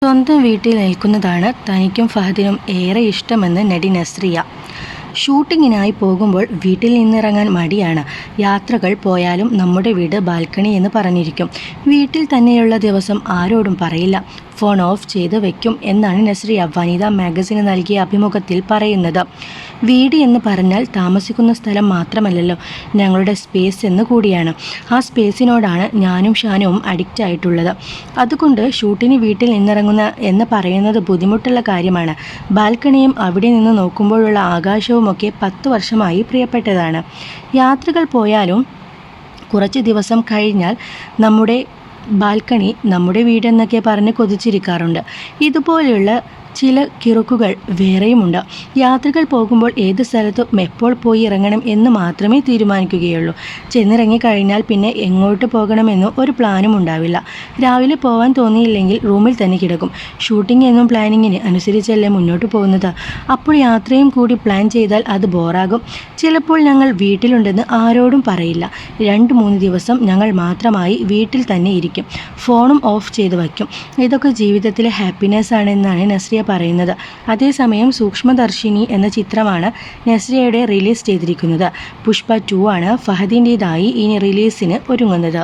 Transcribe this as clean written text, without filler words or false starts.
സ്വന്തം വീട്ടിൽ നിൽക്കുന്നതാണ് തനിക്കും ഫഹദിനും ഏറെ ഇഷ്ടമെന്ന് നടി നസ്രിയ. ഷൂട്ടിങ്ങിനായി പോകുമ്പോൾ വീട്ടിൽ നിന്നിറങ്ങാൻ മടിയാണ്. യാത്രകൾ പോയാലും നമ്മുടെ വീട് ബാൽക്കണി എന്ന് പറഞ്ഞിരിക്കും. വീട്ടിൽ തന്നെയുള്ള ദിവസം ആരോടും പറയില്ല. ഫോൺ ഓഫ് ചെയ്ത് വെക്കും എന്നാണ് നസ്രിയ വനിതാ മാഗസിന് നൽകിയ അഭിമുഖത്തിൽ പറയുന്നത്. വീട് എന്ന് പറഞ്ഞാൽ താമസിക്കുന്ന സ്ഥലം മാത്രമല്ലല്ലോ, ഞങ്ങളുടെ സ്പേസ് എന്ന് കൂടിയാണ്. ആ സ്പേസിനോടാണ് ഞാനും ഷാനുവും അഡിക്റ്റ് ആയിട്ടുള്ളത്. അതുകൊണ്ട് ഷൂട്ടിന് വീട്ടിൽ നിന്നിറങ്ങുന്ന എന്ന് പറയുന്നത് ബുദ്ധിമുട്ടുള്ള കാര്യമാണ്. ബാൽക്കണിയും അവിടെ നിന്ന് നോക്കുമ്പോഴുള്ള ആകാശവുമൊക്കെ 10 വർഷമായി പ്രിയപ്പെട്ടതാണ്. യാത്രകൾ പോയാലും കുറച്ച് ദിവസം കഴിഞ്ഞാൽ നമ്മുടെ ബാൽക്കണി നമ്മുടെ വീടെന്നൊക്കെ പറഞ്ഞ് കൊതിച്ചിരിക്കാറുണ്ട്. ഇതുപോലെയുള്ള ചില കിറുക്കുകൾ വേറെയുമുണ്ട്. യാത്രകൾ പോകുമ്പോൾ ഏത് സ്ഥലത്തും എപ്പോൾ പോയി ഇറങ്ങണം എന്ന് മാത്രമേ തീരുമാനിക്കുകയുള്ളൂ. ചെന്നിറങ്ങി കഴിഞ്ഞാൽ പിന്നെ എങ്ങോട്ട് പോകണമെന്നോ ഒരു പ്ലാനും ഉണ്ടാവില്ല. രാവിലെ പോകാൻ തോന്നിയില്ലെങ്കിൽ റൂമിൽ തന്നെ കിടക്കും. ഷൂട്ടിംഗ് എന്നും പ്ലാനിങ്ങിന് അനുസരിച്ചല്ലേ മുന്നോട്ട് പോകുന്നത്. അപ്പോൾ യാത്രയും കൂടി പ്ലാൻ ചെയ്താൽ അത് ബോറാകും. ചിലപ്പോൾ ഞങ്ങൾ വീട്ടിലുണ്ടെന്ന് ആരോടും പറയില്ല. 2-3 ദിവസം ഞങ്ങൾ മാത്രമായി വീട്ടിൽ തന്നെ ഇരിക്കും. ഫോണും ഓഫ് ചെയ്ത് വയ്ക്കും. ഇതൊക്കെ ജീവിതത്തിലെ ഹാപ്പിനെസ് ആണെന്നാണ് നസ്രിയ പറയുന്നത്. അതേസമയം സൂക്ഷ്മദർശിനി എന്ന ചിത്രമാണ് നസ്രിയയുടെ റിലീസ് ചെയ്തിരിക്കുന്നത്. പുഷ്പ 2 ആണ് ഫഹദിൻ്റെതായി ഇനി റിലീസിന് ഒരുങ്ങുന്നത്.